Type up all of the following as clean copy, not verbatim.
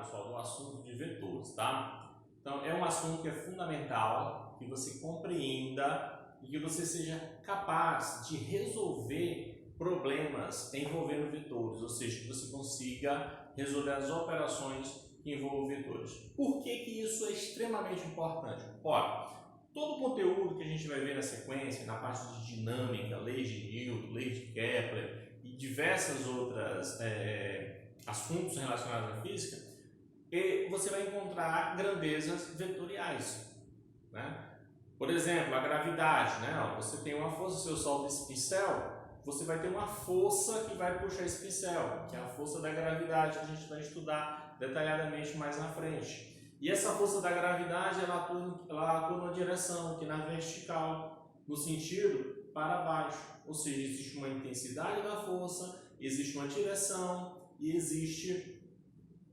pessoal, do assunto de vetores, tá? Então, é um assunto que é fundamental que você compreenda e que você seja capaz de resolver problemas envolvendo vetores, ou seja, que você consiga resolver as operações que envolvem vetores. Por que isso é extremamente importante? Ora, todo o conteúdo que a gente vai ver na sequência, na parte de dinâmica, leis de Newton, leis de Kepler e diversas outras assuntos relacionados à física, você vai encontrar grandezas vetoriais, né? Por exemplo, a gravidade, né? Você tem uma força, se eu solto esse pincel, você vai ter uma força que vai puxar esse pincel, que é a força da gravidade, que a gente vai estudar detalhadamente mais na frente. E essa força da gravidade, ela atua numa direção, que na vertical, no sentido para baixo. Ou seja, existe uma intensidade da força, existe uma direção e existe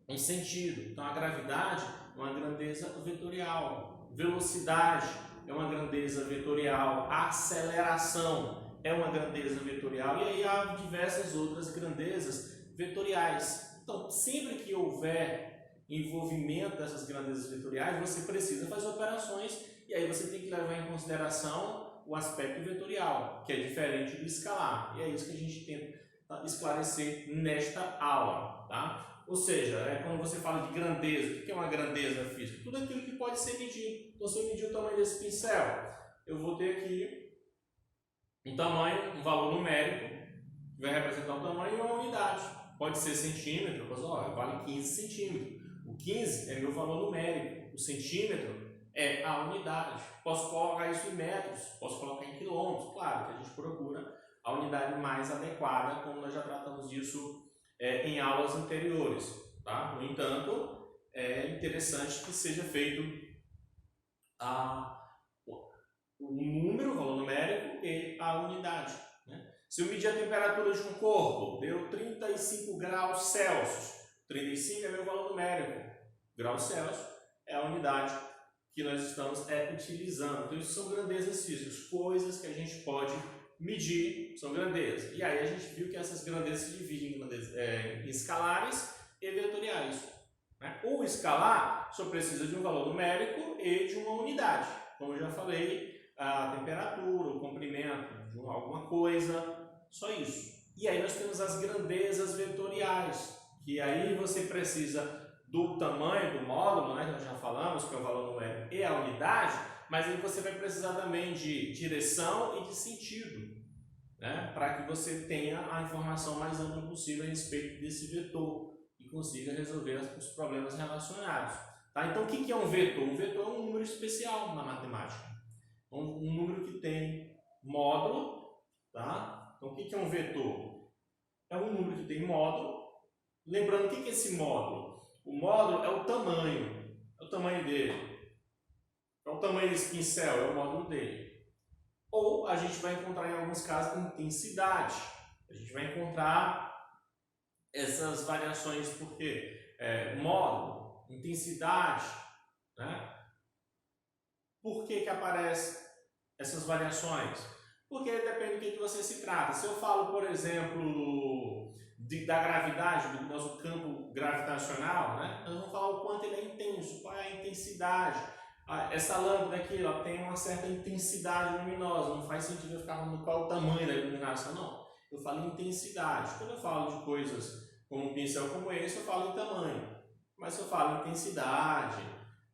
um sentido. Então, a gravidade é uma grandeza vetorial. Velocidade é uma grandeza vetorial. A aceleração é uma grandeza vetorial. E aí há diversas outras grandezas vetoriais. Então, sempre que houver envolvimento dessas grandezas vetoriais, você precisa fazer operações e aí você tem que levar em consideração o aspecto vetorial, que é diferente do escalar. E é isso que a gente tenta esclarecer nesta aula, tá? Ou seja, quando você fala de grandeza, o que é uma grandeza física? Tudo aquilo que pode ser medido. Então, se eu medir o tamanho desse pincel, eu vou ter aqui um tamanho, um valor numérico, que vai representar o tamanho e uma unidade. Pode ser centímetro, mas vale 15 centímetros. O 15 é meu valor numérico, o centímetro é a unidade. Posso colocar isso em metros, posso colocar em quilômetros. Claro que a gente procura a unidade mais adequada, como nós já tratamos disso em aulas anteriores, tá? No entanto, é interessante que seja feito o número, o valor numérico e a unidade, né? Se eu medir a temperatura de um corpo, deu 35 graus Celsius. 35 é meu valor numérico. Graus Celsius é a unidade que nós estamos utilizando. Então, isso são grandezas físicas, coisas que a gente pode medir, são grandezas. E aí a gente viu que essas grandezas se dividem em escalares e vetoriais, né? O escalar só precisa de um valor numérico e de uma unidade. Como eu já falei, a temperatura, o comprimento de alguma coisa, só isso. E aí nós temos as grandezas vetoriais, que aí você precisa do tamanho do módulo, né, que nós já falamos, que é o valor numérico e a unidade, mas aí você vai precisar também de direção e de sentido, né, para que você tenha a informação mais ampla possível a respeito desse vetor e consiga resolver os problemas relacionados. Tá? Então, o que é um vetor? Um vetor é um número especial na matemática. Um número que tem módulo. Tá? Então, o que é um vetor? É um número que tem módulo. Lembrando, o que é esse módulo? O módulo é o tamanho dele. É o tamanho desse pincel, é o módulo dele. Ou a gente vai encontrar em alguns casos intensidade. A gente vai encontrar essas variações porque módulo, intensidade, né? Por que aparecem essas variações? Porque depende do que você se trata. Se eu falo, por exemplo, da gravidade, do nosso campo gravitacional, né? Nós vamos falar o quanto ele é intenso, qual é a intensidade. Essa lâmpada aqui, ela tem uma certa intensidade luminosa, não faz sentido eu ficar falando qual é o tamanho da iluminação, não. Eu falo em intensidade. Quando eu falo de coisas como um pincel como esse, eu falo em tamanho. Mas se eu falo em intensidade,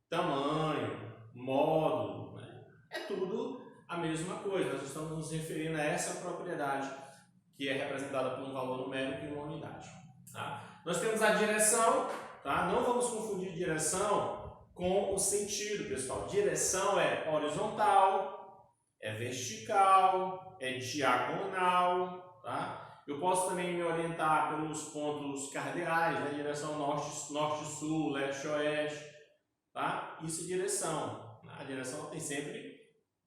tamanho, módulo, né? É tudo a mesma coisa. Nós estamos nos referindo a essa propriedade que é representada por um valor numérico e uma unidade. Tá? Nós temos a direção, tá? Não vamos confundir direção com o sentido, pessoal. Direção é horizontal, é vertical, é diagonal, tá? Eu posso também me orientar pelos pontos cardeais, né? Direção norte-sul, leste-oeste, tá? Isso é direção. A direção tem sempre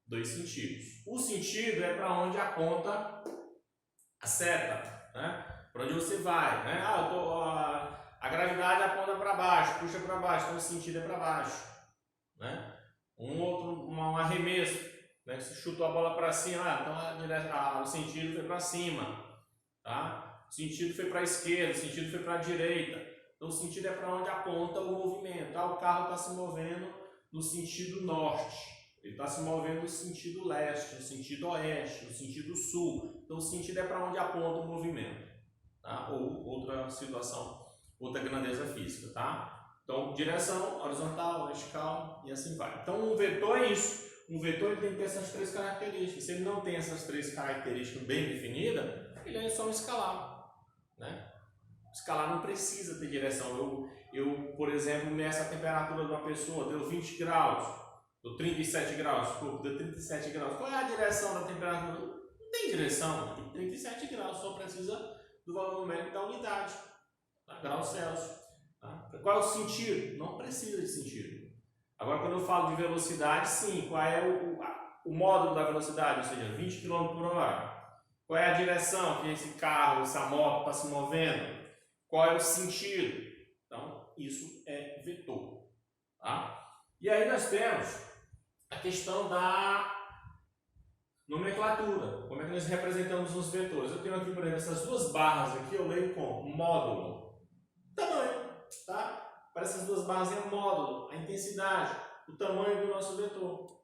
dois sentidos. O sentido é para onde aponta a seta, né? Para onde você vai, né? A gravidade aponta para baixo, puxa para baixo, então o sentido é para baixo, né? Um arremesso, né? Você chutou a bola para cima, então o sentido foi para cima, tá? O sentido foi para a esquerda, o sentido foi para a direita. Então o sentido é para onde aponta o movimento. O carro está se movendo no sentido norte, ele está se movendo no sentido leste, no sentido oeste, no sentido sul. Então o sentido é para onde aponta o movimento, tá? Ou outra situação, outra grandeza física, tá? Então direção, horizontal, vertical e assim vai. Então um vetor é isso. Um vetor ele tem que ter essas três características. Se ele não tem essas três características bem definidas, ele é só um escalar, né? O escalar não precisa ter direção. Eu, por exemplo, meço a temperatura de uma pessoa, deu 20 graus, deu 37 graus, desculpa, deu 37 graus. Qual é a direção da temperatura? Não tem direção, tem 37 graus, só precisa do valor numérico da unidade, tá? Graus Celsius. Tá? Qual é o sentido? Não precisa de sentido. Agora, quando eu falo de velocidade, sim, qual é o módulo da velocidade, ou seja, 20 km por hora. Qual é a direção que esse carro, essa moto está se movendo? Qual é o sentido? Então, isso é vetor. Tá? E aí nós temos a questão da nomenclatura. Como é que nós representamos os vetores? Eu tenho aqui, por exemplo, essas duas barras aqui, eu leio com módulo. Tamanho, tá? Para essas duas barras é módulo, a intensidade, o tamanho do nosso vetor.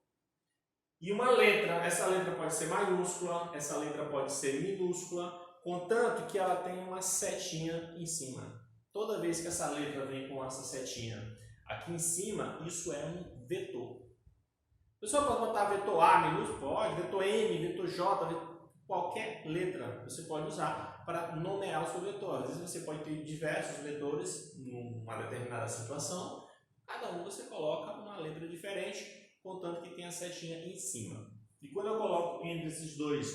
E uma letra, essa letra pode ser maiúscula, essa letra pode ser minúscula, contanto que ela tem uma setinha em cima. Toda vez que essa letra vem com essa setinha aqui em cima, isso é um vetor. O pessoal pode botar vetor A minúsculo? Pode, vetor M, vetor J, qualquer letra você pode usar para nomear o seu vetor. Às vezes você pode ter diversos vetores numa determinada situação, cada um você coloca uma letra diferente, contanto que tenha a setinha em cima. E quando eu coloco entre esses dois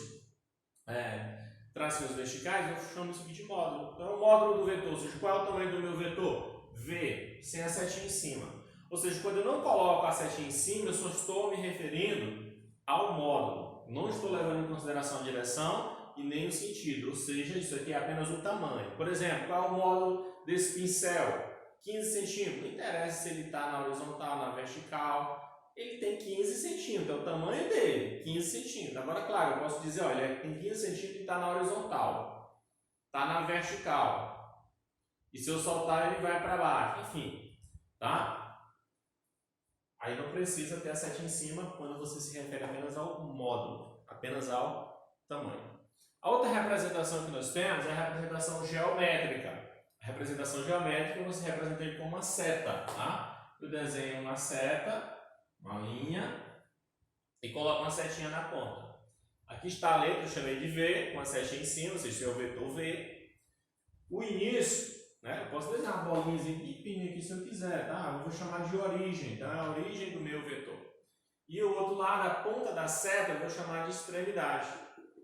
tracinhos verticais, eu chamo isso aqui de módulo. Então é o módulo do vetor, ou seja, qual é o tamanho do meu vetor? V, sem a setinha em cima. Ou seja, quando eu não coloco a setinha em cima, eu só estou me referindo ao módulo. Não estou levando em consideração a direção e nem o sentido, ou seja, isso aqui é apenas o tamanho. Por exemplo, qual é o módulo desse pincel? 15 centímetros. Não interessa se ele está na horizontal, na vertical. Ele tem 15 centímetros, é o tamanho dele, 15 centímetros. Agora, claro, eu posso dizer, olha, ele tem 15 centímetros e está na horizontal, está na vertical. E se eu soltar, ele vai para baixo, enfim, tá? Aí não precisa ter a setinha em cima quando você se refere apenas ao módulo, apenas ao tamanho. A outra representação que nós temos é a representação geométrica. A representação geométrica você representa ele com uma seta, tá? Eu desenho uma seta, uma linha, e coloco uma setinha na ponta. Aqui está a letra, eu chamei de V, com a setinha em cima, ou seja, é o vetor V. O início, né? Eu posso desenhar uma bolinha pequenininha aqui se eu quiser, tá? Eu vou chamar de origem, então é a origem do meu vetor. E o outro lado, a ponta da seta, eu vou chamar de extremidade,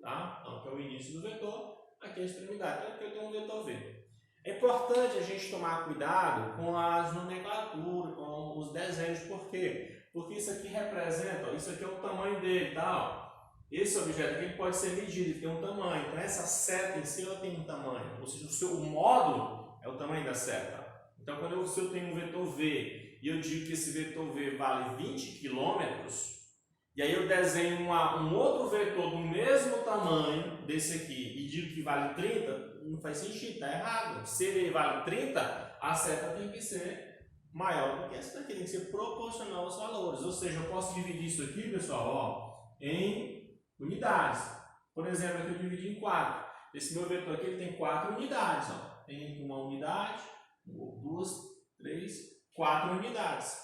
tá? Então, aqui é o início do vetor, aqui é a extremidade, então aqui eu tenho um vetor V. É importante a gente tomar cuidado com as nomenclaturas, com os desenhos, por quê? Porque isso aqui representa, isso aqui é o tamanho dele, tá? Esse objeto aqui pode ser medido, ele tem um tamanho, então essa seta em si ela tem um tamanho, ou seja, o módulo é o tamanho da seta. Então, se eu tenho um vetor V e eu digo que esse vetor V vale 20 km, e aí eu desenho um outro vetor do mesmo tamanho desse aqui e digo que vale 30, não faz sentido, está errado. Se ele vale 30, a seta tem que ser maior do que essa daqui, tem que ser proporcional aos valores. Ou seja, eu posso dividir isso aqui, pessoal, ó, em unidades. Por exemplo, aqui eu dividi em 4. Esse meu vetor aqui ele tem 4 unidades. Ó. Tem uma unidade, 2, 3, 4 unidades.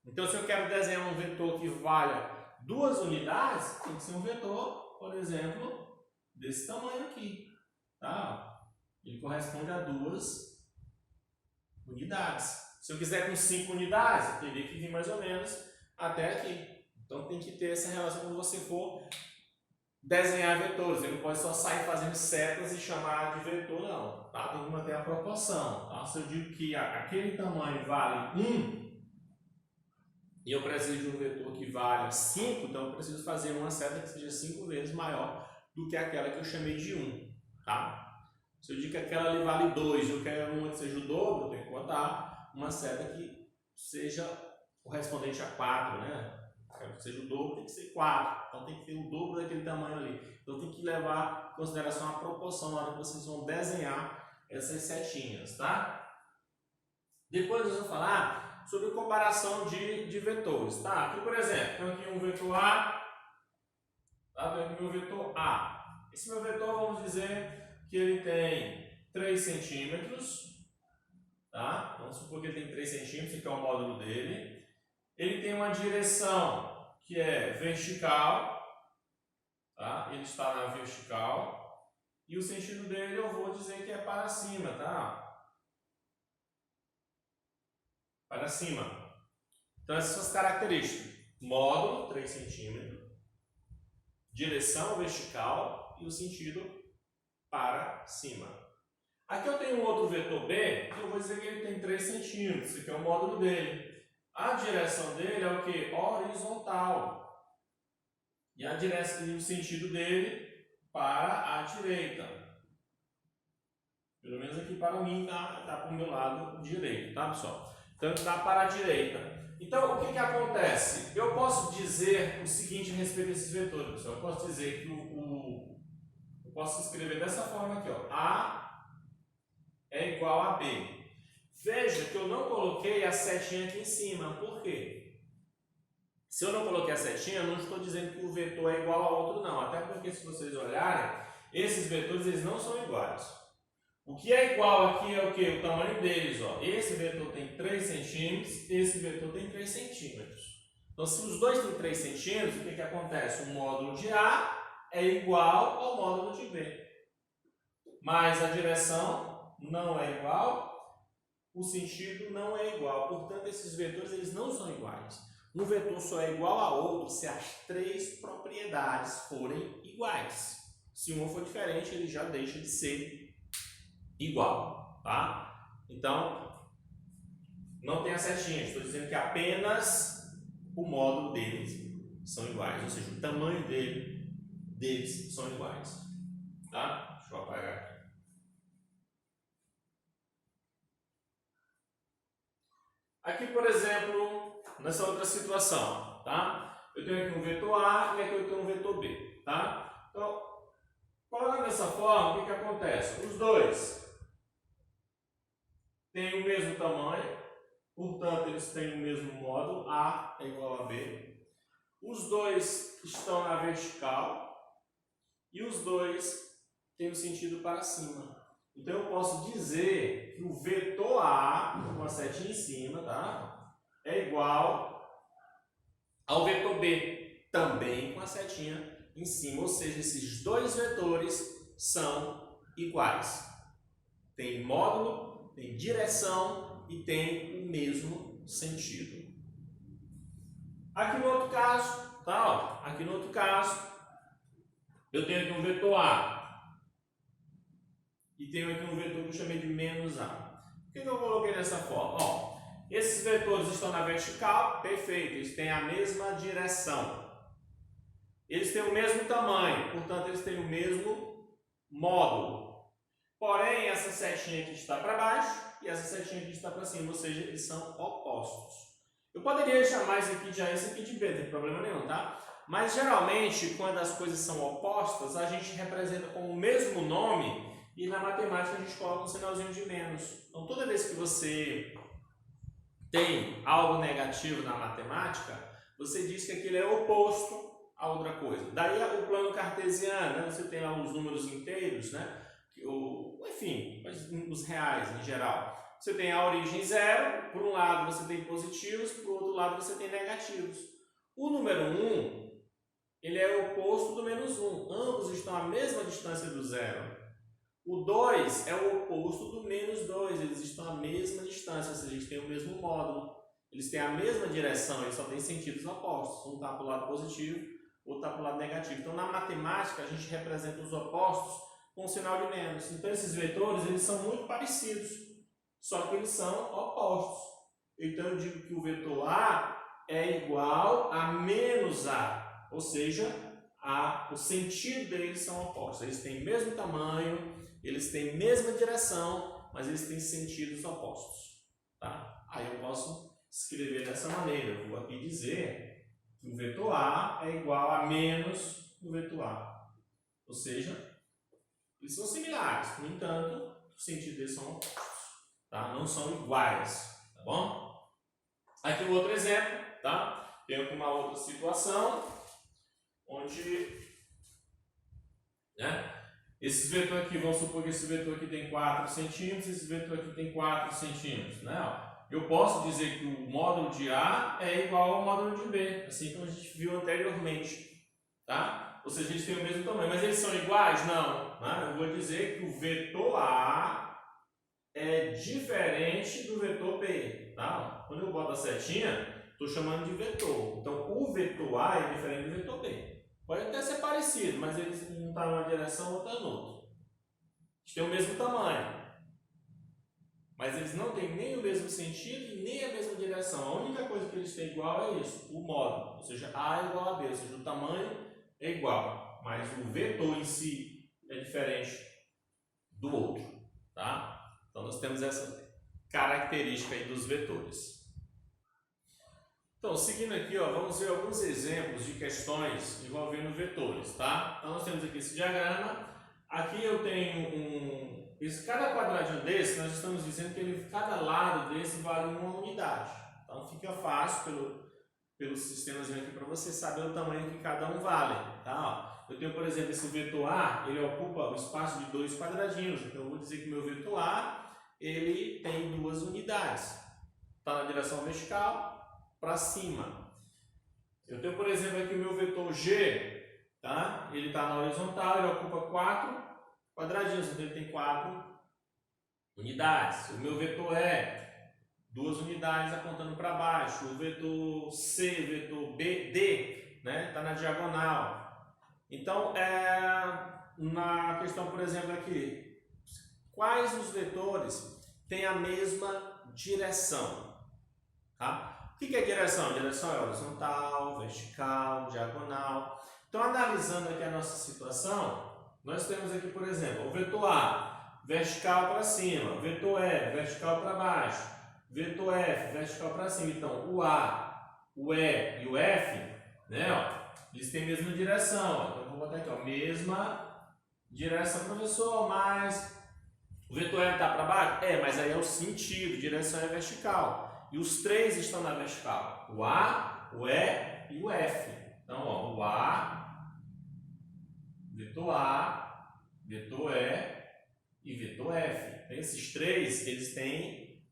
Então, se eu quero desenhar um vetor que valha 2 unidades, tem que ser um vetor, por exemplo, desse tamanho aqui. Tá? Ele corresponde a 2 unidades. Se eu quiser com 5 unidades, eu teria que vir mais ou menos até aqui. Então tem que ter essa relação quando você for desenhar vetores. Ele não pode só sair fazendo setas e chamar de vetor, não. Tá? Tem que manter a proporção. Tá? Se eu digo que aquele tamanho vale 1 e eu preciso de um vetor que vale 5, então eu preciso fazer uma seta que seja 5 vezes maior do que aquela que eu chamei de 1. Tá? Se eu digo que aquela ali vale 2 e eu quero uma que seja o dobro, eu tenho que botar uma seta que seja correspondente a 4, né? Que seja o dobro, tem que ser 4. Então tem que ter o dobro daquele tamanho ali. Então tem que levar em consideração a proporção na hora que vocês vão desenhar essas setinhas, tá? Depois nós vamos falar sobre comparação de vetores, tá? Aqui, por exemplo, tenho aqui um vetor A, tá? Tenho aqui meu vetor A. Esse meu vetor, vamos dizer que ele tem 3 centímetros, tá? Vamos supor que ele tem 3 centímetros, que é o módulo dele. Ele tem uma direção que é vertical, tá? Ele está na vertical. E o sentido dele eu vou dizer que é para cima, tá? Para cima. Então essas são as características. Módulo, 3 centímetros. Direção vertical e o sentido para cima. Aqui eu tenho um outro vetor B, que eu vou dizer que ele tem 3 centímetros. Esse aqui é o módulo dele. A direção dele é o que? Horizontal. E a direção e o sentido dele para a direita. Pelo menos aqui para mim tá para o meu lado direito, tá, pessoal? Então está para a direita. Então o que acontece? Eu posso dizer o seguinte a respeito desses vetores, pessoal. Eu posso dizer que eu posso escrever dessa forma aqui, ó. A é igual a B. Veja que eu não coloquei a setinha aqui em cima. Por quê? Se eu não coloquei a setinha, eu não estou dizendo que o vetor é igual ao outro, não. Até porque, se vocês olharem, esses vetores eles não são iguais. O que é igual aqui é o que? O tamanho deles. Ó. Esse vetor tem 3 centímetros, esse vetor tem 3 centímetros. Então, se os dois têm 3 centímetros, o que acontece? O módulo de A é igual ao módulo de B. Mas a direção não é igual, o sentido não é igual. Portanto, esses vetores eles não são iguais. Um vetor só é igual a outro se as 3 propriedades forem iguais. Se uma for diferente, ele já deixa de ser igual, tá? Então, não tem a setinha. Estou dizendo que apenas o módulo deles são iguais, ou seja, o tamanho deles são iguais, tá? Deixa eu apagar aqui. Aqui, por exemplo, nessa outra situação, tá? Eu tenho aqui um vetor A e aqui eu tenho um vetor B, tá? Então, colocando dessa forma, o que acontece? Os dois têm o mesmo tamanho, portanto, eles têm o mesmo módulo, A é igual a B. Os dois estão na vertical e os dois têm o sentido para cima. Então, eu posso dizer que o vetor A, com a setinha em cima, tá? É igual ao vetor B, também com a setinha em cima. Ou seja, esses dois vetores são iguais. Tem módulo, tem direção e tem o mesmo sentido. Aqui no outro caso, tá? Ó, aqui no outro caso, eu tenho aqui um vetor A. E tenho aqui um vetor que eu chamei de menos A. Por que eu coloquei dessa forma? Ó, esses vetores estão na vertical, perfeito, eles têm a mesma direção. Eles têm o mesmo tamanho, portanto, eles têm o mesmo módulo. Porém, essa setinha aqui está para baixo e essa setinha aqui está para cima, ou seja, eles são opostos. Eu poderia chamar esse aqui de A e esse aqui de B, não tem problema nenhum, tá? Mas, geralmente, quando as coisas são opostas, a gente representa com o mesmo nome. E na matemática a gente coloca um sinalzinho de menos. Então, toda vez que você tem algo negativo na matemática, você diz que aquilo é oposto a outra coisa. Daí o plano cartesiano, né? Você tem lá os números inteiros, né? Enfim, os reais em geral. Você tem a origem zero, por um lado você tem positivos, por outro lado você tem negativos. O número 1, ele é o oposto do menos 1. Ambos estão à mesma distância do zero. O 2 é o oposto do menos 2, eles estão à mesma distância, ou seja, eles têm o mesmo módulo, eles têm a mesma direção, eles só têm sentidos opostos, um está para o lado positivo, o outro está para o lado negativo. Então, na matemática, a gente representa os opostos com um sinal de menos. Então, esses vetores, eles são muito parecidos, só que eles são opostos. Então, eu digo que o vetor A é igual a menos A, ou seja, o sentido deles são opostos. Eles têm o mesmo tamanho, eles têm a mesma direção, mas eles têm sentidos opostos. Tá? Aí eu posso escrever dessa maneira. Eu vou aqui dizer que o vetor A é igual a menos o vetor A. Ou seja, eles são similares, no entanto, os sentidos deles são opostos. Tá? Não são iguais. bom? Aqui um outro exemplo, tá? Tenho aqui uma outra situação onde, né, esses vetores aqui, vamos supor que esse vetor aqui tem 4 centímetros, esse vetor aqui tem 4 centímetros, né? Eu posso dizer que o módulo de A é igual ao módulo de B, assim como a gente viu anteriormente, tá? Ou seja, eles têm o mesmo tamanho, mas eles são iguais? Não, né? Eu vou dizer que o vetor A é diferente do vetor B, tá? Quando eu boto a setinha, estou chamando de vetor. Então, o vetor A é diferente do vetor B. Pode até ser parecido, mas eles um está numa direção, outro está em outra. Eles têm o mesmo tamanho, mas eles não têm nem o mesmo sentido e nem a mesma direção. A única coisa que eles têm igual é isso, o módulo. Ou seja, A é igual a B, ou seja, o tamanho é igual, mas o vetor em si é diferente do outro, tá? Então, nós temos essa característica aí dos vetores. Então, seguindo aqui, ó, vamos ver alguns exemplos de questões envolvendo vetores, tá? Então, nós temos aqui esse diagrama. Aqui eu tenho cada quadradinho desse, nós estamos dizendo que cada lado desse vale uma unidade. Então, fica fácil pelo sistemazinho aqui para você saber o tamanho que cada um vale, tá? Eu tenho, por exemplo, esse vetor A, ele ocupa o espaço de 2 quadradinhos. Então, eu vou dizer que o meu vetor A, ele tem 2 unidades. Está na direção vertical, para cima. Eu tenho, por exemplo, aqui o meu vetor G, tá? Ele está na horizontal, ele ocupa 4 quadradinhos, então ele tem 4 unidades. O meu vetor E, 2 unidades apontando para baixo. O vetor C, o vetor D, né? Está na diagonal. Então, na questão, por exemplo, aqui, quais os vetores têm a mesma direção? Tá? O que é direção? Direção é horizontal, vertical, diagonal. Então, analisando aqui a nossa situação, nós temos aqui, por exemplo, o vetor A, vertical para cima, vetor E, vertical para baixo, vetor F, vertical para cima. Então, o A, o E e o F, né, ó, eles têm a mesma direção. Ó. Então, eu vou botar aqui, ó, mesma direção, professor, mas o vetor E está para baixo? Mas aí é o sentido, direção é vertical. E os três estão na vertical. O A, o E e o F. Então, ó, o A, vetor E e vetor F. Então, esses três, eles têm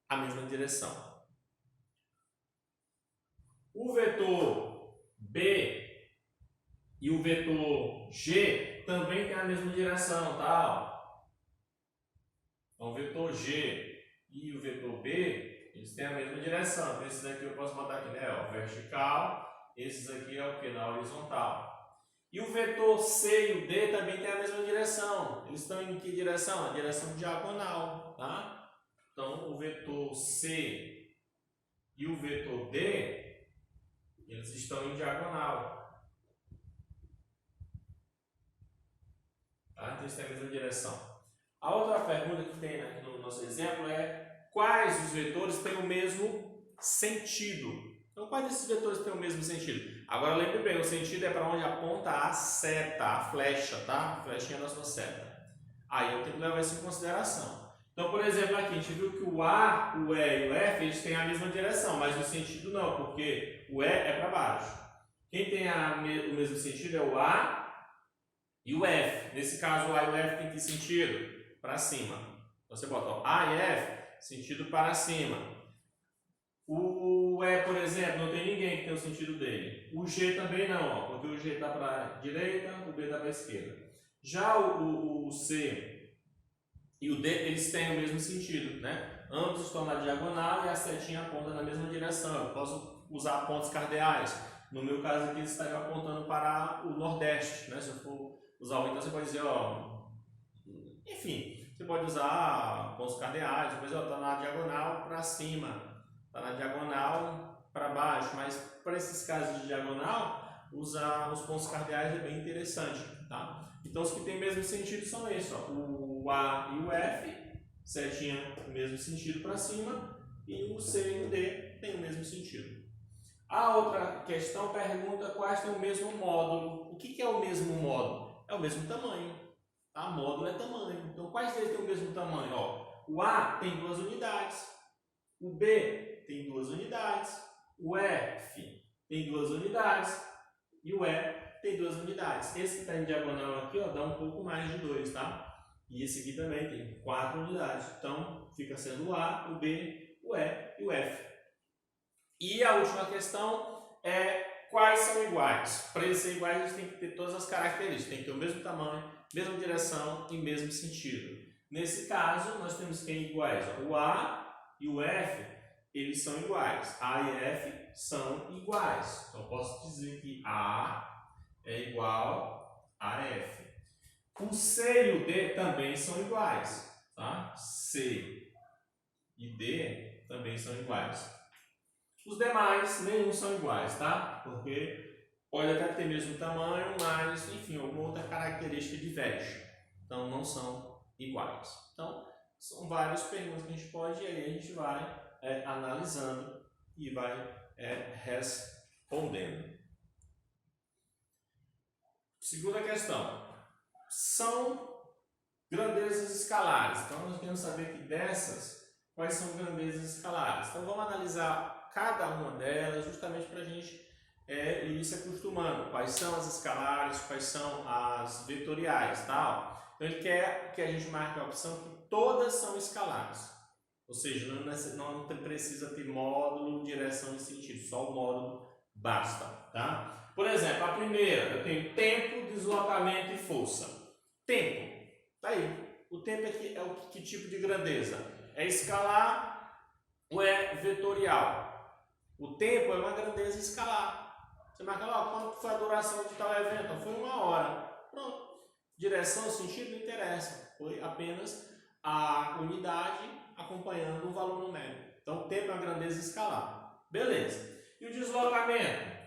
a mesma direção. O vetor B e o vetor G também têm a mesma direção, tá? Então, o vetor G e o vetor B, eles têm a mesma direção. Então, esses aqui eu posso botar aqui, né? Ó, vertical. Esses aqui é o que? Na horizontal. E o vetor C e o D também têm a mesma direção. Eles estão em que direção? Na direção diagonal, tá? Então, o vetor C e o vetor D, eles estão em diagonal. Tá? Então, eles têm a mesma direção. A outra pergunta que tem aqui no nosso exemplo é: quais os vetores têm o mesmo sentido? Então, quais desses vetores têm o mesmo sentido? Agora, lembre bem, o sentido é para onde aponta a seta, a flecha, tá? A flechinha da sua seta. Aí eu tenho que levar isso em consideração. Então, por exemplo, aqui a gente viu que o A, o E e o F, eles têm a mesma direção, mas o sentido não, porque o E é para baixo. Quem tem o mesmo sentido é o A e o F. Nesse caso, o A e o F têm que sentido? Para cima. Então, você bota ó, A e F, sentido para cima. O E, por exemplo, não tem ninguém que tenha o sentido dele. O G também não, ó, porque o G está para a direita, o B está para a esquerda. Já o C e o D, eles têm o mesmo sentido, né? Ambos estão na diagonal e a setinha aponta na mesma direção. Eu posso usar pontos cardeais. No meu caso aqui, eles estariam apontando para o nordeste, né? Se eu for usar o então, você pode dizer, ó, enfim, você pode usar pontos cardeais, depois está na diagonal para cima, está na diagonal para baixo, mas para esses casos de diagonal, usar os pontos cardeais é bem interessante, tá? Então, os que têm o mesmo sentido são esses, ó, o A e o F, setinha o mesmo sentido para cima, e o C e o D têm o mesmo sentido. A outra questão pergunta quais têm o mesmo módulo. O que é o mesmo módulo? É o mesmo tamanho. Tá? Módulo é tamanho. Então, quais deles têm o mesmo tamanho? Ó, o A tem 2 unidades. O B tem 2 unidades, o F tem 2 unidades e o E tem 2 unidades. Esse que está em diagonal aqui, ó, dá um pouco mais de 2, tá? E esse aqui também tem 4 unidades. Então, fica sendo o A, o B, o E e o F. E a última questão é quais são iguais. Para eles serem iguais, eles têm que ter todas as características. Tem que ter o mesmo tamanho, mesma direção e mesmo sentido. Nesse caso, nós temos que iguais. Ó, o A e o F, eles são iguais. A e F são iguais. Então, eu posso dizer que A é igual a F. O C e o D também são iguais. Tá? C e D também são iguais. Os demais, nenhum são iguais, tá? Porque pode até ter o mesmo tamanho, mas, enfim, alguma outra característica diverge. Então, não são iguais. Então, são várias perguntas que a gente pode, e aí a gente vai analisando e vai respondendo. Segunda questão. São grandezas escalares. Então, nós queremos saber que dessas, quais são grandezas escalares. Então, vamos analisar cada uma delas, justamente para a gente ir se acostumando. Quais são as escalares, quais são as vetoriais, tá? Então, ele quer que a gente marque a opção que todas são escalares. Ou seja, não precisa ter módulo, direção e sentido, só o módulo basta, tá? Por exemplo, a primeira, eu tenho tempo, deslocamento e força. Tempo, tá aí. O tempo aqui é que tipo de grandeza? É escalar ou é vetorial? O tempo é uma grandeza escalar. Você marca lá, quanto foi a duração de tal evento? Foi 1 hora. Pronto. Direção, sentido, não interessa. Foi apenas a unidade acompanhando o valor numérico. Então, o tempo é uma grandeza escalar. Beleza. E o deslocamento?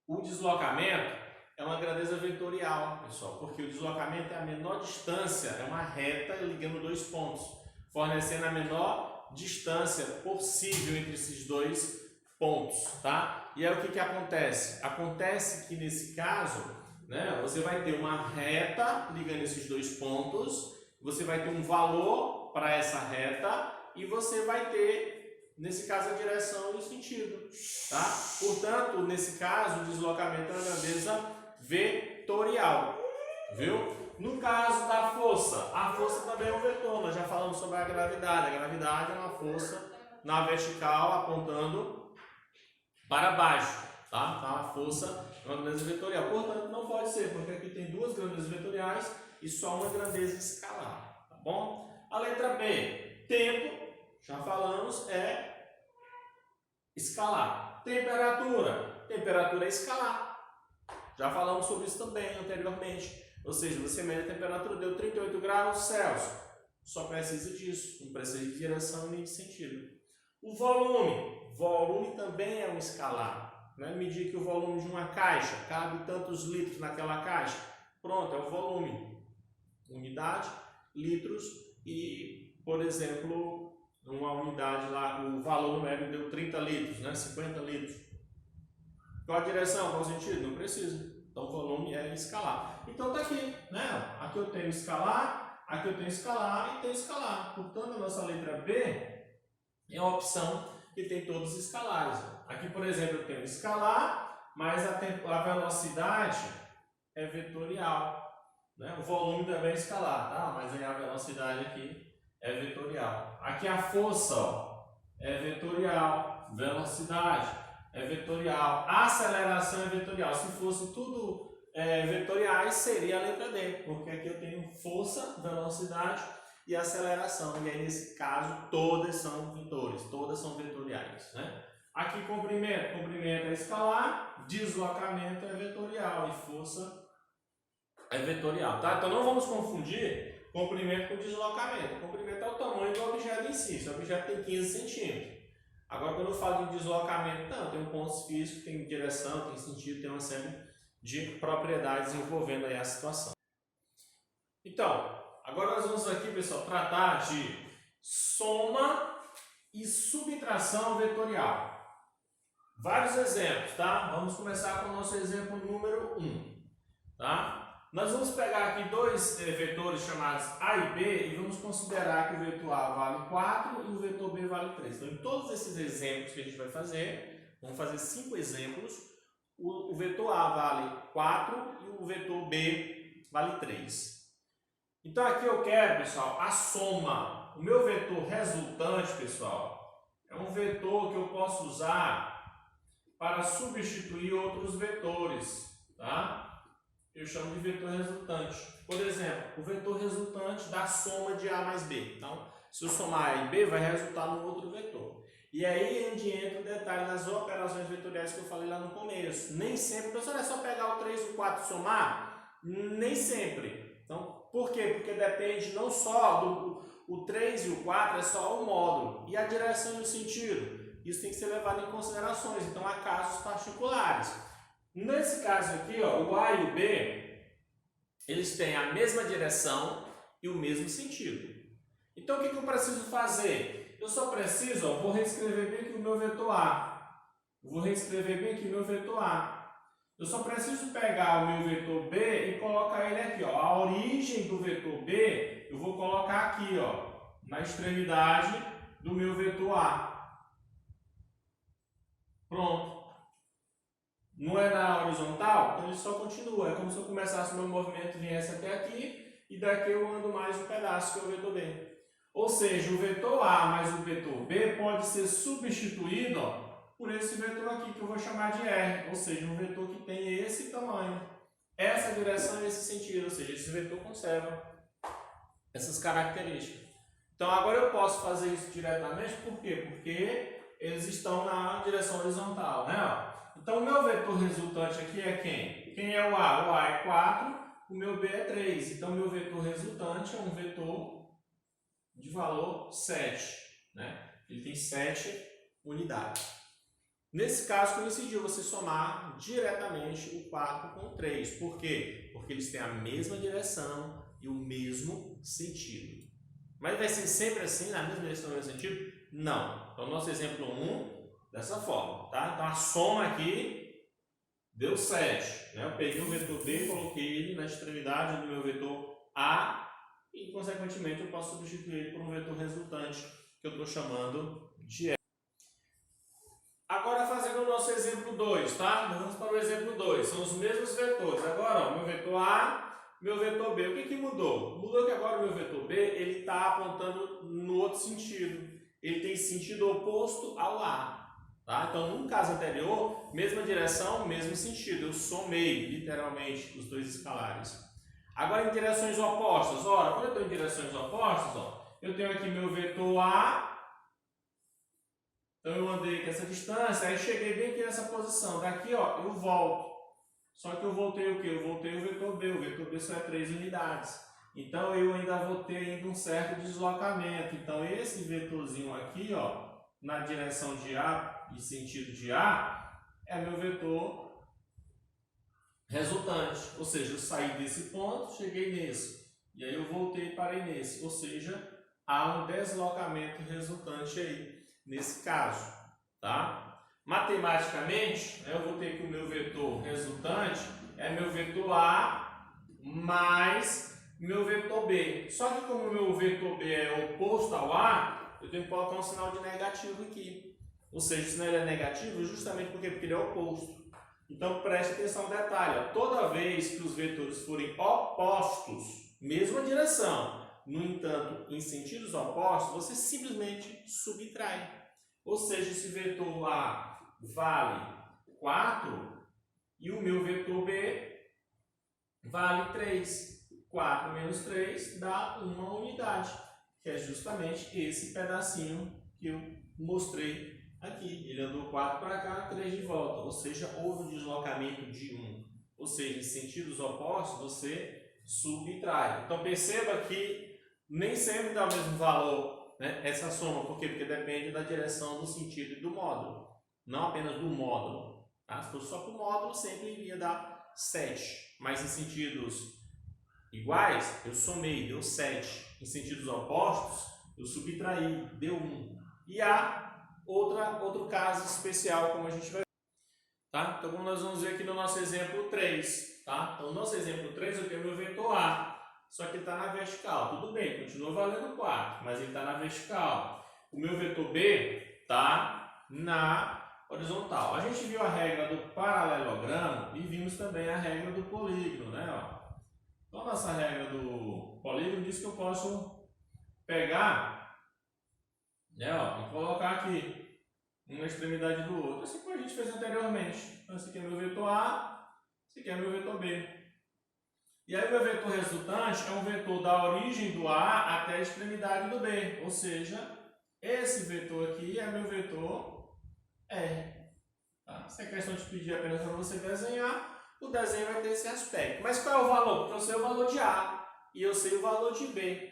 O deslocamento é uma grandeza vetorial, pessoal, porque o deslocamento é a menor distância, é uma reta ligando 2 pontos, fornecendo a menor distância possível entre esses 2 pontos, tá? E aí o que acontece? Acontece que nesse caso, né, você vai ter uma reta ligando esses 2 pontos, você vai ter um valor para essa reta e você vai ter, nesse caso, a direção e o sentido, tá? Portanto, nesse caso, o deslocamento é uma grandeza vetorial, viu? No caso da força, a força também é um vetor, nós já falamos sobre a gravidade. A gravidade é uma força na vertical apontando para baixo, tá? Então, a força é uma grandeza vetorial, portanto, não pode ser, porque aqui tem 2 grandezas vetoriais e só uma grandeza escalar, tá bom? A letra B, tempo, já falamos, é escalar. Temperatura, temperatura é escalar. Já falamos sobre isso também anteriormente. Ou seja, você mede a temperatura, deu 38 graus Celsius. Só precisa disso, não precisa de direção nem de sentido. O volume. Volume também é um escalar. Né? Medir que o volume de uma caixa, cabe tantos litros naquela caixa. Pronto, é o volume. Unidade, litros e, por exemplo, uma unidade lá, o valor numérico deu 30 litros, né? 50 litros. Qual a direção? Qual o sentido? Não precisa. Então, o volume é escalar. Então, tá aqui, né? Aqui eu tenho escalar, aqui eu tenho escalar e tenho escalar. Portanto, a nossa letra B é a opção que tem todos os escalares. Aqui, por exemplo, eu tenho escalar, mas a velocidade é vetorial. Né? O volume também é escalar, tá? Mas aí a velocidade aqui é vetorial. Aqui a força, ó, é vetorial. Velocidade é vetorial, a aceleração é vetorial. Se fosse tudo vetoriais, seria a letra D, porque aqui eu tenho força, velocidade e aceleração. E aí, nesse caso, todas são vetores, todas são vetoriais. Né? Aqui, comprimento, comprimento é escalar, deslocamento é vetorial e força é vetorial. Tá? Então, não vamos confundir comprimento com deslocamento. Comprimento é o tamanho do objeto em si. Esse objeto tem 15 centímetros. Agora, quando eu falo de deslocamento, não, tem pontos físicos, tem direção, tem sentido, tem uma série de propriedades envolvendo aí a situação. Então, agora nós vamos aqui, pessoal, tratar de soma e subtração vetorial. Vários exemplos, tá? Vamos começar com o nosso exemplo número 1, tá? Nós vamos pegar aqui dois vetores chamados A e B e vamos considerar que o vetor A vale 4 e o vetor B vale 3. Então, em todos esses exemplos que a gente vai fazer, vamos fazer 5 exemplos, o vetor A vale 4 e o vetor B vale 3. Então, aqui eu quero, pessoal, a soma. O meu vetor resultante, pessoal, é um vetor que eu posso usar para substituir outros vetores, tá? Eu chamo de vetor resultante. Por exemplo, o vetor resultante da soma de A mais B. Então, se eu somar A e B, vai resultar no outro vetor. E aí é onde entra o detalhe das operações vetoriais que eu falei lá no começo. Nem sempre, pessoal, é só pegar o 3 e o 4 e somar? Nem sempre. Então, por quê? Porque depende não só do 3 e o 4, é só o módulo. E a direção e o sentido. Isso tem que ser levado em considerações. Então, há casos particulares. Nesse caso aqui, ó, o A e o B, eles têm a mesma direção e o mesmo sentido. Então, o que eu preciso fazer? Eu só preciso, ó, vou reescrever bem aqui o meu vetor A. Vou reescrever bem aqui o meu vetor A. Eu só preciso pegar o meu vetor B e colocar ele aqui, ó. A origem do vetor B, eu vou colocar aqui, ó, na extremidade do meu vetor A. Pronto. Não é na horizontal? Então ele só continua. É como se eu começasse o meu movimento e viesse até aqui, e daqui eu ando mais um pedaço, que é o vetor B. Ou seja, o vetor A mais o vetor B pode ser substituído, ó, por esse vetor aqui, que eu vou chamar de R. Ou seja, um vetor que tem esse tamanho, essa direção e esse sentido. Ou seja, esse vetor conserva essas características. Então agora eu posso fazer isso diretamente, por quê? Porque eles estão na direção horizontal, né? Então, o meu vetor resultante aqui é quem? Quem é o A? O A é 4, o meu B é 3. Então, o meu vetor resultante é um vetor de valor 7. Né? Ele tem 7 unidades. Nesse caso, coincidiu você somar diretamente o 4 com o 3. Por quê? Porque eles têm a mesma direção e o mesmo sentido. Mas vai ser sempre assim, na mesma direção e no mesmo sentido? Não. Então, nosso exemplo 1... dessa forma, tá? Então a soma aqui deu 7. Né? Eu peguei o vetor B e coloquei ele na extremidade do meu vetor A e, consequentemente, eu posso substituir ele por um vetor resultante que eu estou chamando de R. Agora, fazendo o nosso exemplo 2, tá? Vamos para o exemplo 2. São os mesmos vetores. Agora, ó, meu vetor A, meu vetor B. O que mudou? Mudou que agora o meu vetor B ele está apontando no outro sentido. Ele tem sentido oposto ao A. Tá? Então, no caso anterior, mesma direção, mesmo sentido. Eu somei, literalmente, os dois escalares. Agora, em direções opostas. Ora, quando eu estou em direções opostas, ó, eu tenho aqui meu vetor A. Então, eu andei com essa distância, aí cheguei bem aqui nessa posição. Daqui, ó, eu volto. Só que eu voltei o quê? Eu voltei o vetor B. O vetor B só é 3 unidades. Então, eu ainda vou ter ainda um certo deslocamento. Então, esse vetorzinho aqui, ó, na direção de A e sentido de A, é meu vetor resultante. Ou seja, eu saí desse ponto, cheguei nesse. E aí eu voltei e parei nesse. Ou seja, há um deslocamento resultante aí, nesse caso. Tá? Matematicamente, eu vou ter que o meu vetor resultante é meu vetor A mais meu vetor B. Só que como o meu vetor B é oposto ao A, eu tenho que colocar um sinal de negativo aqui. Ou seja, o sinal é negativo justamente porque ele é oposto. Então preste atenção no detalhe. Ó. Toda vez que os vetores forem opostos, mesma direção, no entanto, em sentidos opostos, você simplesmente subtrai. Ou seja, esse vetor A vale 4 e o meu vetor B vale 3. 4 menos 3 dá uma unidade, que é justamente esse pedacinho que eu mostrei aqui. Ele andou 4 para cá, 3 de volta, ou seja, houve um deslocamento de 1. Ou seja, em sentidos opostos você subtrai. Então perceba que nem sempre dá o mesmo valor, né, essa soma. Por quê? Porque depende da direção, do sentido e do módulo. Não apenas do módulo. Tá? Se fosse só para o módulo, sempre iria dar 7. Mas em sentidos iguais, eu somei, deu 7. Em sentidos opostos, eu subtraí, deu 1. E há outro caso especial, como a gente vai ver. Tá? Então, como nós vamos ver aqui no nosso exemplo 3. Tá? tá? Então, no nosso exemplo 3, eu tenho meu vetor A, só que ele está na vertical. Tudo bem, continua valendo 4, mas ele está na vertical. O meu vetor B está na horizontal. A gente viu a regra do paralelogramo e vimos também a regra do polígono, né? Ó. Então, a nossa regra do polígono diz que eu posso pegar, né, ó, e colocar aqui uma extremidade do outro, assim como a gente fez anteriormente. Então, esse aqui é meu vetor A, esse aqui é meu vetor B. E aí o meu vetor resultante é um vetor da origem do A até a extremidade do B, ou seja, esse vetor aqui é meu vetor R. Tá? Se é questão de pedir apenas para você desenhar, o desenho vai ter esse aspecto. Mas qual é o valor? Porque eu sei o valor de A e eu sei o valor de B.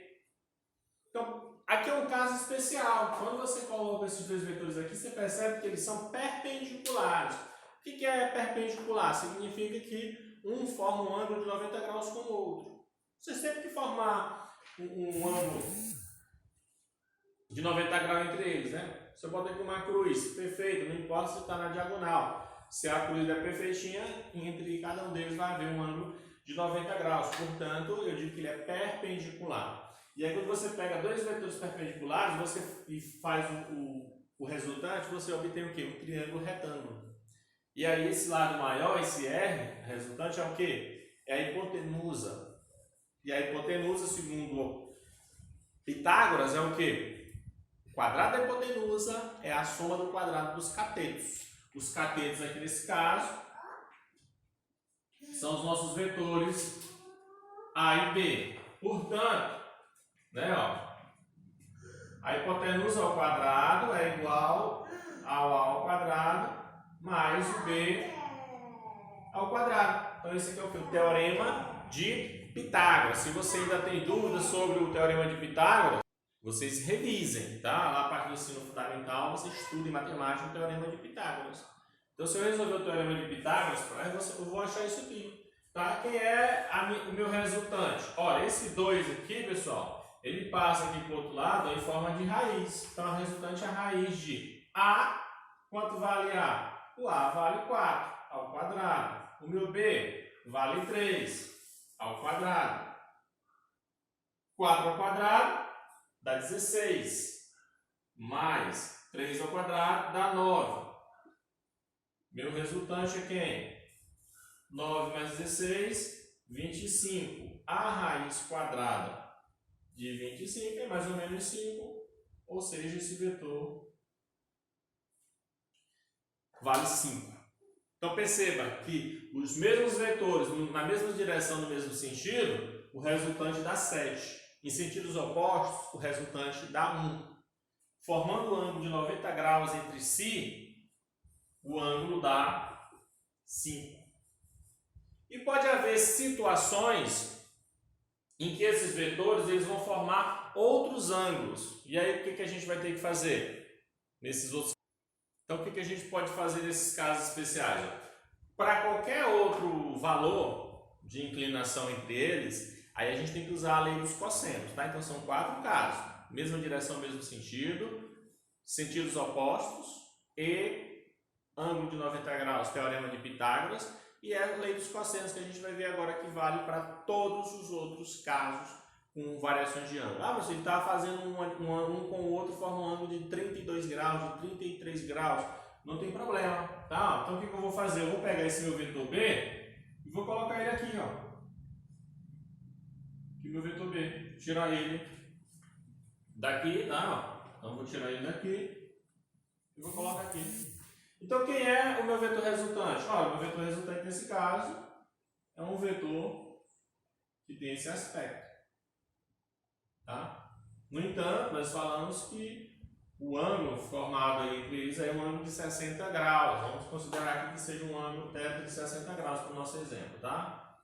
Então, aqui é um caso especial. Quando você coloca esses dois vetores aqui, você percebe que eles são perpendiculares. O que é perpendicular? Significa que um forma um ângulo de 90 graus com o outro. Você sempre que formar um ângulo de 90 graus entre eles, né? Você bota aqui uma cruz, perfeito, não importa se está na diagonal. Se a cruz é perfeitinha, entre cada um deles vai haver um ângulo de 90 graus. Portanto, eu digo que ele é perpendicular. E aí, quando você pega dois vetores perpendiculares e faz o resultante, você obtém o quê? Um triângulo retângulo. E aí, esse lado maior, esse R, resultante, é o quê? É a hipotenusa. E a hipotenusa, segundo Pitágoras, é o quê? O quadrado da hipotenusa é a soma do quadrado dos catetos. Os catetos, aqui nesse caso, são os nossos vetores A e B. Portanto, né, ó, a hipotenusa ao quadrado é igual ao A ao quadrado mais o B ao quadrado. Então, esse aqui é o que? O Teorema de Pitágoras. Se você ainda tem dúvidas sobre o Teorema de Pitágoras, vocês revisem, tá? Lá a parte do ensino fundamental, você estuda em matemática o Teorema de Pitágoras. Então, se eu resolver o Teorema de Pitágoras, eu vou achar isso aqui. Tá? Quem é o meu resultante? Olha, esse 2 aqui, pessoal, ele passa aqui para o outro lado em forma de raiz. Então, a resultante é a raiz de A. Quanto vale A? O A vale 4 ao quadrado. O meu B vale 3 ao quadrado. 4 ao quadrado dá 16. Mais 3 ao quadrado dá 9. Meu resultante é quem? 9 mais 16, 25. A raiz quadrada de 25 é mais ou menos 5. Ou seja, esse vetor vale 5. Então perceba que os mesmos vetores na mesma direção, no mesmo sentido, o resultante dá 7. Em sentidos opostos, o resultante dá 1. Formando um ângulo de 90 graus entre si, o ângulo dá 5. E pode haver situações em que esses vetores eles vão formar outros ângulos. E aí o que a gente vai ter que fazer nesses outros? Então, o que a gente pode fazer nesses casos especiais? Para qualquer outro valor de inclinação entre eles, aí a gente tem que usar a lei dos cossenos, tá? Então, são 4 casos. Mesma direção, mesmo sentido, sentidos opostos e ângulo de 90 graus, teorema de Pitágoras, e é a lei dos cossenos que a gente vai ver agora que vale para todos os outros casos com variações de ângulo. Ah, você está fazendo um com o outro, forma um ângulo de 32 graus, de 33 graus, não tem problema, tá? Então o que eu vou fazer? Eu vou pegar esse meu vetor B e vou colocar ele aqui, ó. Aqui meu vetor B, tirar ele daqui, tá? Ó. Então vou tirar ele daqui e vou colocar aqui. Então quem é o meu vetor resultante? Olha, o meu vetor resultante nesse caso é um vetor que tem esse aspecto. Tá? No entanto, nós falamos que o ângulo formado aí entre eles é um ângulo de 60 graus. Vamos considerar aqui que seja um ângulo teto de 60 graus para o nosso exemplo. Tá?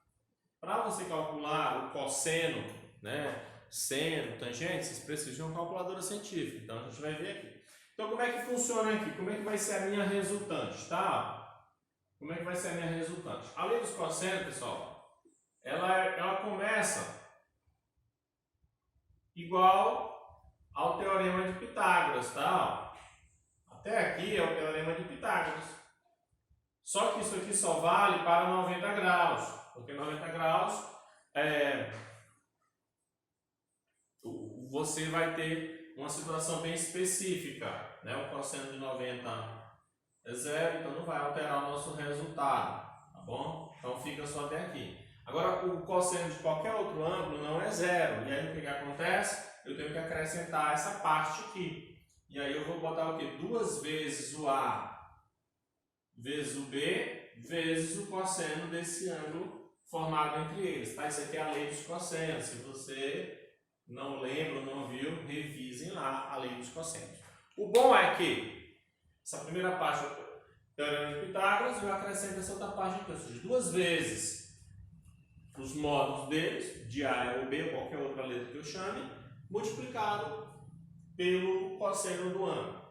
Para você calcular o cosseno, né, seno, tangente, vocês precisam de uma calculadora científica. Então a gente vai ver aqui. Então como é que funciona aqui? Como é que vai ser a minha resultante? Tá? Como é que vai ser a minha resultante? A lei dos cossenos, pessoal, ela começa igual ao teorema de Pitágoras, tá? Até aqui é o teorema de Pitágoras. Só que isso aqui só vale para 90 graus. Porque 90 graus você vai ter uma situação bem específica, né? O cosseno de 90 é zero, então não vai alterar o nosso resultado, tá bom? Então fica só até aqui. Agora, o cosseno de qualquer outro ângulo não é zero. E aí o que acontece? Eu tenho que acrescentar essa parte aqui. E aí eu vou botar o quê? 2 vezes o A vezes o B vezes o cosseno desse ângulo formado entre eles. Tá? Isso aqui é a lei dos cossenos. Se você não lembra ou não viu, revisem lá a lei dos cossenos. O bom é que essa primeira parte é o teorema de Pitágoras e eu acrescento essa outra parte aqui. Ou seja, 2 vezes os módulos deles, de A ou B, ou qualquer outra letra que eu chame, multiplicado pelo cosseno do ângulo.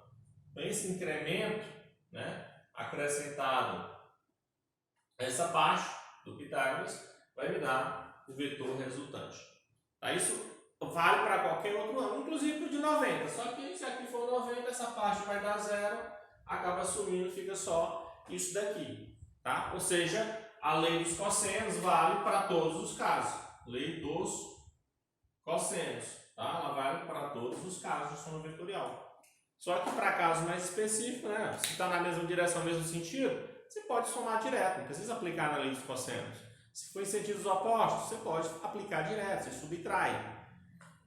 Então, esse incremento, né, acrescentado essa parte do Pitágoras vai me dar o vetor resultante. Tá? Isso vale para qualquer outro ângulo, inclusive para o de 90. Só que se aqui for 90, essa parte vai dar zero, acaba sumindo, fica só isso daqui. Tá? Ou seja, a lei dos cossenos vale para todos os casos. Lei dos cossenos. Tá? Ela vale para todos os casos de soma vetorial. Só que para casos mais específicos, né? Se está na mesma direção, mesmo sentido, você pode somar direto. Não precisa aplicar na lei dos cossenos. Se for em sentidos opostos, você pode aplicar direto, você subtrai.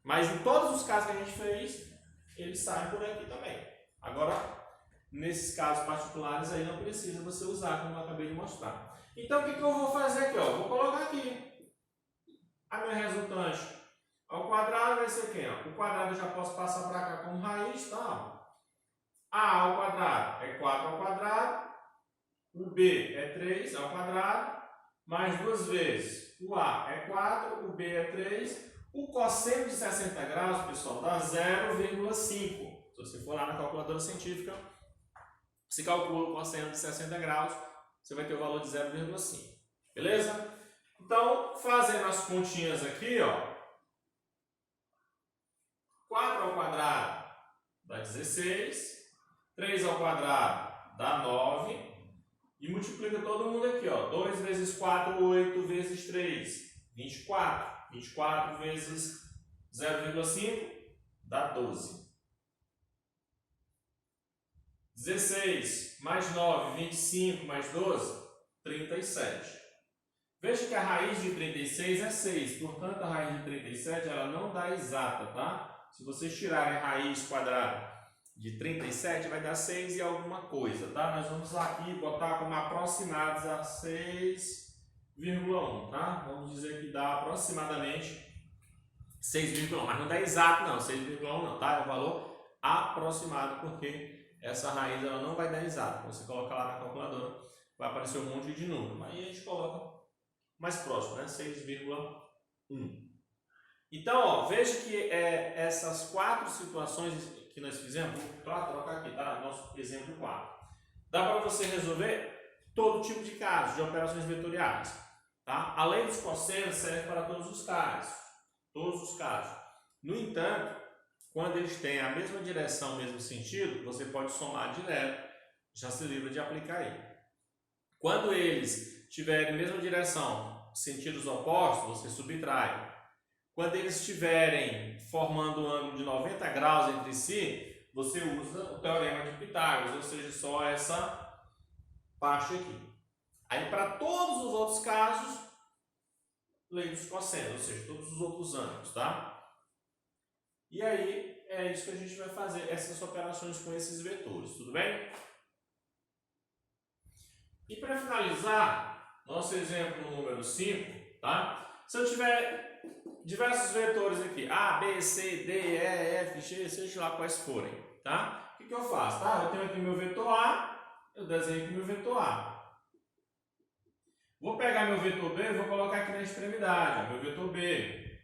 Mas em todos os casos que a gente fez, eles saem por aqui também. Agora, nesses casos particulares, aí não precisa você usar, como eu acabei de mostrar. Então, o que eu vou fazer aqui? Vou colocar aqui a minha resultante ao quadrado vai ser quem? O quadrado eu já posso passar para cá como raiz, tá? A ao quadrado é 4 ao quadrado, o B é 3 ao quadrado, mais 2 vezes o A é 4, o B é 3. O cosseno de 60 graus, pessoal, dá 0,5. Se você for lá na calculadora científica, se calcula o cosseno de 60 graus, você vai ter o valor de 0,5. Beleza? Então, fazendo as continhas aqui, ó, 4 ao quadrado dá 16, 3 ao quadrado dá 9, e multiplica todo mundo aqui, ó, 2 vezes 4, 8 vezes 3, 24. 24 vezes 0,5 dá 12. 16 mais 9, 25 mais 12, 37. Veja que a raiz de 36 é 6, portanto a raiz de 37 ela não dá exata, tá? Se vocês tirarem a raiz quadrada de 37 vai dar 6 e alguma coisa, tá? Nós vamos aqui botar como aproximados a 6,1, tá? Vamos dizer que dá aproximadamente 6,1, mas não dá exato não, 6,1 não, tá? É o valor aproximado, porque essa raiz ela não vai dar exato. Quando você colocar lá na calculadora, vai aparecer um monte de número, aí a gente coloca mais próximo, né? 6,1. Então, ó, veja que essas 4 situações que nós fizemos, vou trocar aqui, tá? Nosso exemplo 4. Dá para você resolver todo tipo de casos, de operações vetoriais. Tá? A lei dos cossenos serve para todos os casos. Todos os casos. No entanto, quando eles têm a mesma direção, o mesmo sentido, você pode somar direto, já se livra de aplicar aí. Quando eles tiverem a mesma direção, sentidos opostos, você subtrai. Quando eles estiverem formando um ângulo de 90 graus entre si, você usa o teorema de Pitágoras, ou seja, só essa parte aqui. Aí, para todos os outros casos, lei dos cossenos, ou seja, todos os outros ângulos, tá? E aí, é isso que a gente vai fazer, essas operações com esses vetores, tudo bem? E para finalizar, nosso exemplo número 5, tá? Se eu tiver diversos vetores aqui, A, B, C, D, E, F, G, seja lá quais forem, tá? O que eu faço? Tá? Eu tenho aqui meu vetor A, eu desenho aqui meu vetor A. Vou pegar meu vetor B e vou colocar aqui na extremidade, meu vetor B.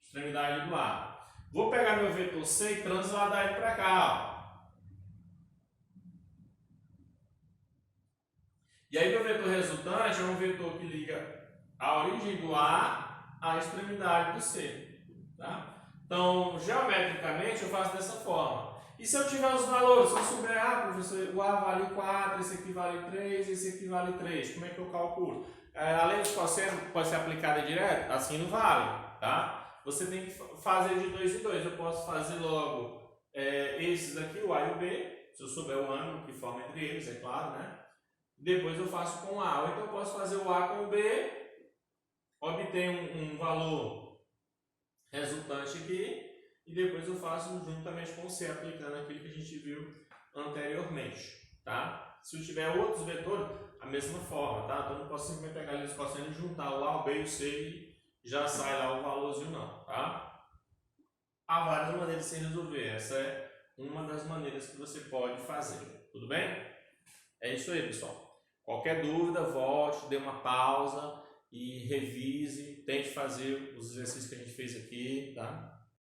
Extremidade do lado. Vou pegar meu vetor C e transladar ele para cá, ó. E aí meu vetor resultante é um vetor que liga a origem do A à extremidade do C. Tá? Então, geometricamente eu faço dessa forma. E se eu tiver os valores, se eu souber, professor, o A vale 4, esse aqui vale 3, esse aqui vale 3, como é que eu calculo? além de cosseno, pode ser aplicada direto, assim não vale, tá? Você tem que fazer de 2 em 2. Eu posso fazer logo esses aqui, o A e o B, se eu souber o ângulo que forma entre eles, é claro, né? Depois eu faço com o A, ou então eu posso fazer o A com o B, obter um valor resultante aqui, e depois eu faço juntamente com o C, aplicando aquilo que a gente viu anteriormente, tá? Se eu tiver outros vetores, a mesma forma, tá? Então eu não posso simplesmente pegar eles cosseno e juntar o A, o B e o C e já sai lá o valorzinho não, tá? Há várias maneiras de se resolver, essa é uma das maneiras que você pode fazer, tudo bem? É isso aí, pessoal. Qualquer dúvida, volte, dê uma pausa e revise, tente fazer os exercícios que a gente fez aqui, tá?